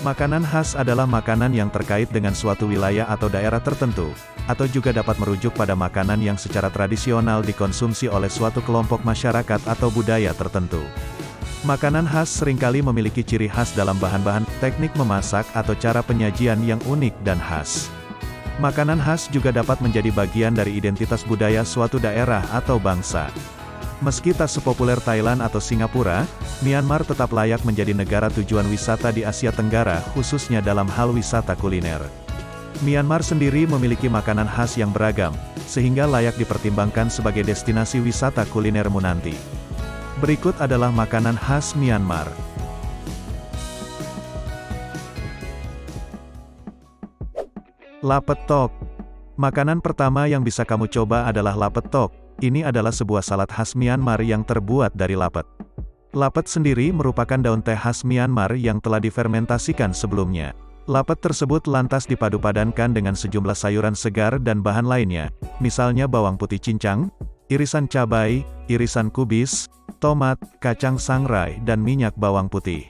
Makanan khas adalah makanan yang terkait dengan suatu wilayah atau daerah tertentu, atau juga dapat merujuk pada makanan yang secara tradisional dikonsumsi oleh suatu kelompok masyarakat atau budaya tertentu. Makanan khas seringkali memiliki ciri khas dalam bahan-bahan, teknik memasak atau cara penyajian yang unik dan khas. Makanan khas juga dapat menjadi bagian dari identitas budaya suatu daerah atau bangsa. Meski tak sepopuler Thailand atau Singapura, Myanmar tetap layak menjadi negara tujuan wisata di Asia Tenggara, khususnya dalam hal wisata kuliner. Myanmar sendiri memiliki makanan khas yang beragam, sehingga layak dipertimbangkan sebagai destinasi wisata kulinermu nanti. Berikut adalah makanan khas Myanmar. Lapet Tok. Makanan pertama yang bisa kamu coba adalah lapet tok. Ini adalah sebuah salad khas Myanmar yang terbuat dari lapet. Lapet sendiri merupakan daun teh khas Myanmar yang telah difermentasikan sebelumnya. Lapet tersebut lantas dipadu-padankan dengan sejumlah sayuran segar dan bahan lainnya, misalnya bawang putih cincang, irisan cabai, irisan kubis, tomat, kacang sangrai dan minyak bawang putih.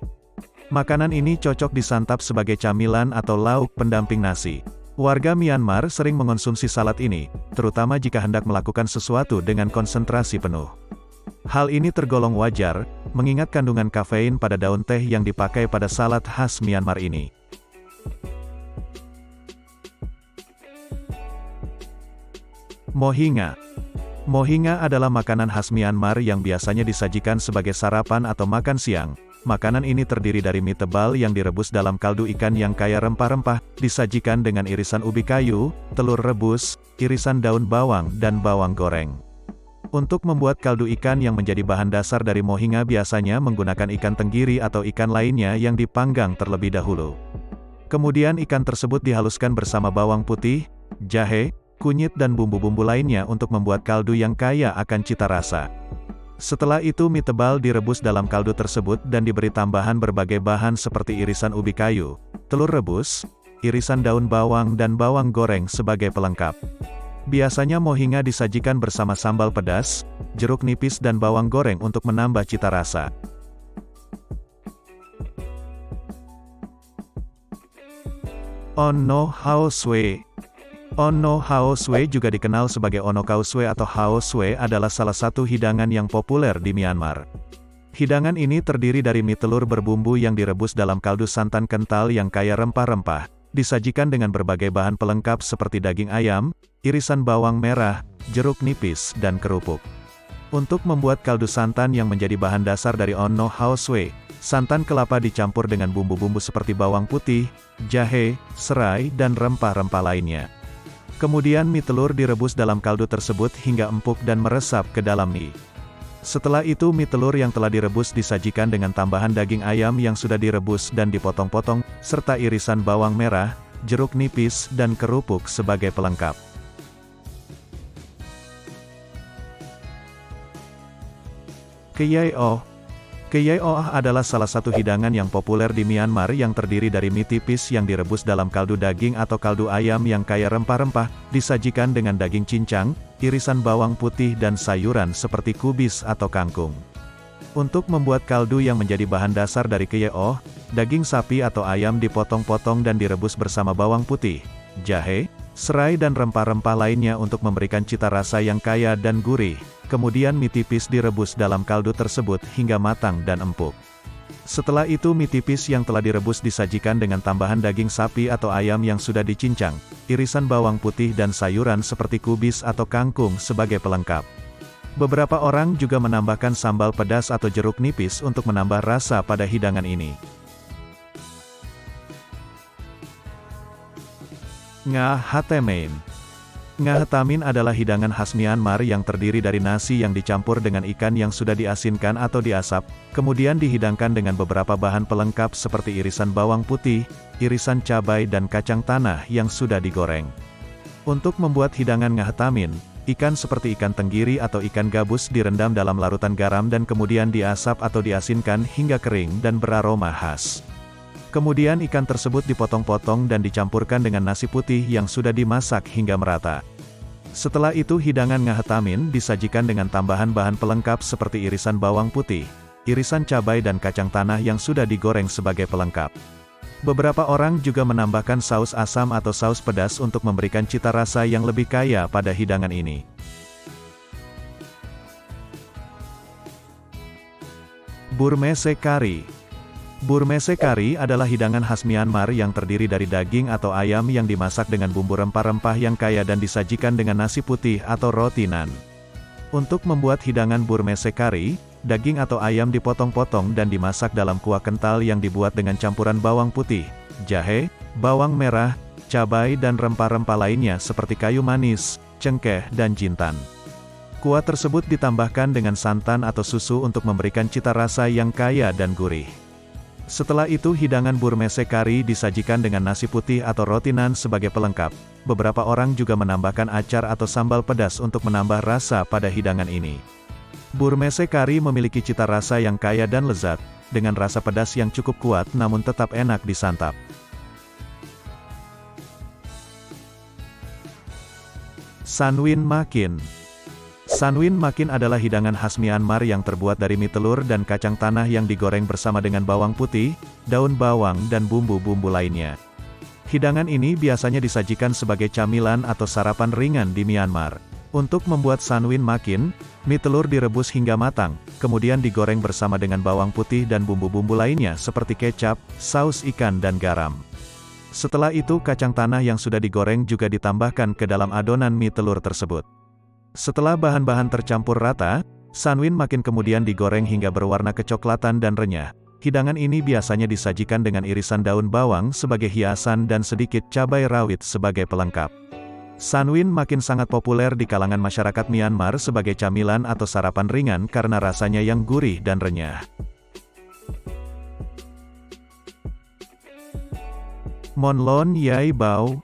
Makanan ini cocok disantap sebagai camilan atau lauk pendamping nasi. Warga Myanmar sering mengonsumsi salad ini, terutama jika hendak melakukan sesuatu dengan konsentrasi penuh. Hal ini tergolong wajar, mengingat kandungan kafein pada daun teh yang dipakai pada salad khas Myanmar ini. Mohinga. Mohinga adalah makanan khas Myanmar yang biasanya disajikan sebagai sarapan atau makan siang. Makanan ini terdiri dari mie tebal yang direbus dalam kaldu ikan yang kaya rempah-rempah, disajikan dengan irisan ubi kayu, telur rebus, irisan daun bawang dan bawang goreng. Untuk membuat kaldu ikan yang menjadi bahan dasar dari mohinga biasanya menggunakan ikan tenggiri atau ikan lainnya yang dipanggang terlebih dahulu. Kemudian ikan tersebut dihaluskan bersama bawang putih, jahe, kunyit dan bumbu-bumbu lainnya untuk membuat kaldu yang kaya akan cita rasa. Setelah itu mie tebal direbus dalam kaldu tersebut dan diberi tambahan berbagai bahan seperti irisan ubi kayu, telur rebus, irisan daun bawang dan bawang goreng sebagai pelengkap. Biasanya mohinga disajikan bersama sambal pedas, jeruk nipis dan bawang goreng untuk menambah cita rasa. Onno Hao Sue. Onno Hao Sue juga dikenal sebagai Ono Khao Sue atau Hao Sue adalah salah satu hidangan yang populer di Myanmar. Hidangan ini terdiri dari mie telur berbumbu yang direbus dalam kaldu santan kental yang kaya rempah-rempah, disajikan dengan berbagai bahan pelengkap seperti daging ayam, irisan bawang merah, jeruk nipis, dan kerupuk. Untuk membuat kaldu santan yang menjadi bahan dasar dari Onno Hao Sue, santan kelapa dicampur dengan bumbu-bumbu seperti bawang putih, jahe, serai, dan rempah-rempah lainnya. Kemudian mie telur direbus dalam kaldu tersebut hingga empuk dan meresap ke dalam mie. Setelah itu mie telur yang telah direbus disajikan dengan tambahan daging ayam yang sudah direbus dan dipotong-potong, serta irisan bawang merah, jeruk nipis dan kerupuk sebagai pelengkap. Kyeoh. Kyeoh adalah salah satu hidangan yang populer di Myanmar yang terdiri dari mie tipis yang direbus dalam kaldu daging atau kaldu ayam yang kaya rempah-rempah, disajikan dengan daging cincang, irisan bawang putih dan sayuran seperti kubis atau kangkung. Untuk membuat kaldu yang menjadi bahan dasar dari kyeoh, daging sapi atau ayam dipotong-potong dan direbus bersama bawang putih, jahe, serai dan rempah-rempah lainnya untuk memberikan cita rasa yang kaya dan gurih. Kemudian mie tipis direbus dalam kaldu tersebut hingga matang dan empuk. Setelah itu mie tipis yang telah direbus disajikan dengan tambahan daging sapi atau ayam yang sudah dicincang, irisan bawang putih dan sayuran seperti kubis atau kangkung sebagai pelengkap. Beberapa orang juga menambahkan sambal pedas atau jeruk nipis untuk menambah rasa pada hidangan ini. Nga Hatemein. Nga Hetamin adalah hidangan khas Myanmar yang terdiri dari nasi yang dicampur dengan ikan yang sudah diasinkan atau diasap, kemudian dihidangkan dengan beberapa bahan pelengkap seperti irisan bawang putih, irisan cabai dan kacang tanah yang sudah digoreng. Untuk membuat hidangan Nga Hetamin, ikan seperti ikan tenggiri atau ikan gabus direndam dalam larutan garam dan kemudian diasap atau diasinkan hingga kering dan beraroma khas. Kemudian ikan tersebut dipotong-potong dan dicampurkan dengan nasi putih yang sudah dimasak hingga merata. Setelah itu hidangan Nga Hetamin disajikan dengan tambahan bahan pelengkap seperti irisan bawang putih, irisan cabai dan kacang tanah yang sudah digoreng sebagai pelengkap. Beberapa orang juga menambahkan saus asam atau saus pedas untuk memberikan cita rasa yang lebih kaya pada hidangan ini. Burmese Kari. Burmese Kari adalah hidangan khas Myanmar yang terdiri dari daging atau ayam yang dimasak dengan bumbu rempah-rempah yang kaya dan disajikan dengan nasi putih atau roti nan. Untuk membuat hidangan Burmese Kari, daging atau ayam dipotong-potong dan dimasak dalam kuah kental yang dibuat dengan campuran bawang putih, jahe, bawang merah, cabai dan rempah-rempah lainnya seperti kayu manis, cengkeh dan jintan. Kuah tersebut ditambahkan dengan santan atau susu untuk memberikan cita rasa yang kaya dan gurih. Setelah itu hidangan Burmese Kari disajikan dengan nasi putih atau roti nan sebagai pelengkap. Beberapa orang juga menambahkan acar atau sambal pedas untuk menambah rasa pada hidangan ini. Burmese Kari memiliki cita rasa yang kaya dan lezat, dengan rasa pedas yang cukup kuat namun tetap enak disantap. Sanwin Makin. Sanwin Makin adalah hidangan khas Myanmar yang terbuat dari mie telur dan kacang tanah yang digoreng bersama dengan bawang putih, daun bawang dan bumbu-bumbu lainnya. Hidangan ini biasanya disajikan sebagai camilan atau sarapan ringan di Myanmar. Untuk membuat Sanwin Makin, mie telur direbus hingga matang, kemudian digoreng bersama dengan bawang putih dan bumbu-bumbu lainnya seperti kecap, saus ikan dan garam. Setelah itu kacang tanah yang sudah digoreng juga ditambahkan ke dalam adonan mie telur tersebut. Setelah bahan-bahan tercampur rata, Sanwin Makin kemudian digoreng hingga berwarna kecoklatan dan renyah. Hidangan ini biasanya disajikan dengan irisan daun bawang sebagai hiasan dan sedikit cabai rawit sebagai pelengkap. Sanwin Makin sangat populer di kalangan masyarakat Myanmar sebagai camilan atau sarapan ringan karena rasanya yang gurih dan renyah. Monlon Yai Bao.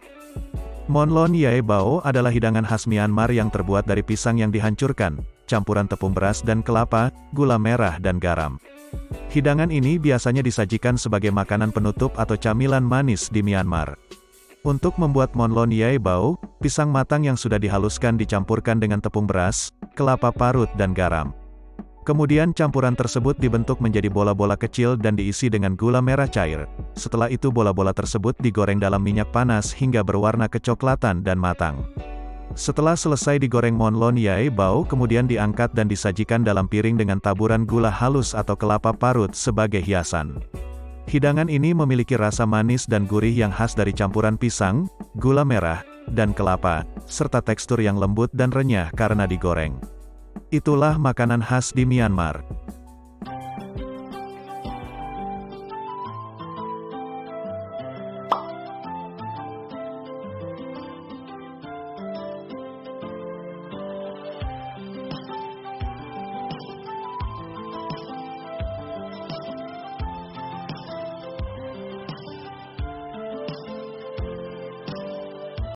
Monlon Yai Bao adalah hidangan khas Myanmar yang terbuat dari pisang yang dihancurkan, campuran tepung beras dan kelapa, gula merah dan garam. Hidangan ini biasanya disajikan sebagai makanan penutup atau camilan manis di Myanmar. Untuk membuat Monlon Yai Bao, pisang matang yang sudah dihaluskan dicampurkan dengan tepung beras, kelapa parut dan garam. Kemudian campuran tersebut dibentuk menjadi bola-bola kecil dan diisi dengan gula merah cair. Setelah itu bola-bola tersebut digoreng dalam minyak panas hingga berwarna kecoklatan dan matang. Setelah selesai digoreng Monlon Yai Bao kemudian diangkat dan disajikan dalam piring dengan taburan gula halus atau kelapa parut sebagai hiasan. Hidangan ini memiliki rasa manis dan gurih yang khas dari campuran pisang, gula merah, dan kelapa, serta tekstur yang lembut dan renyah karena digoreng. Itulah makanan khas di Myanmar.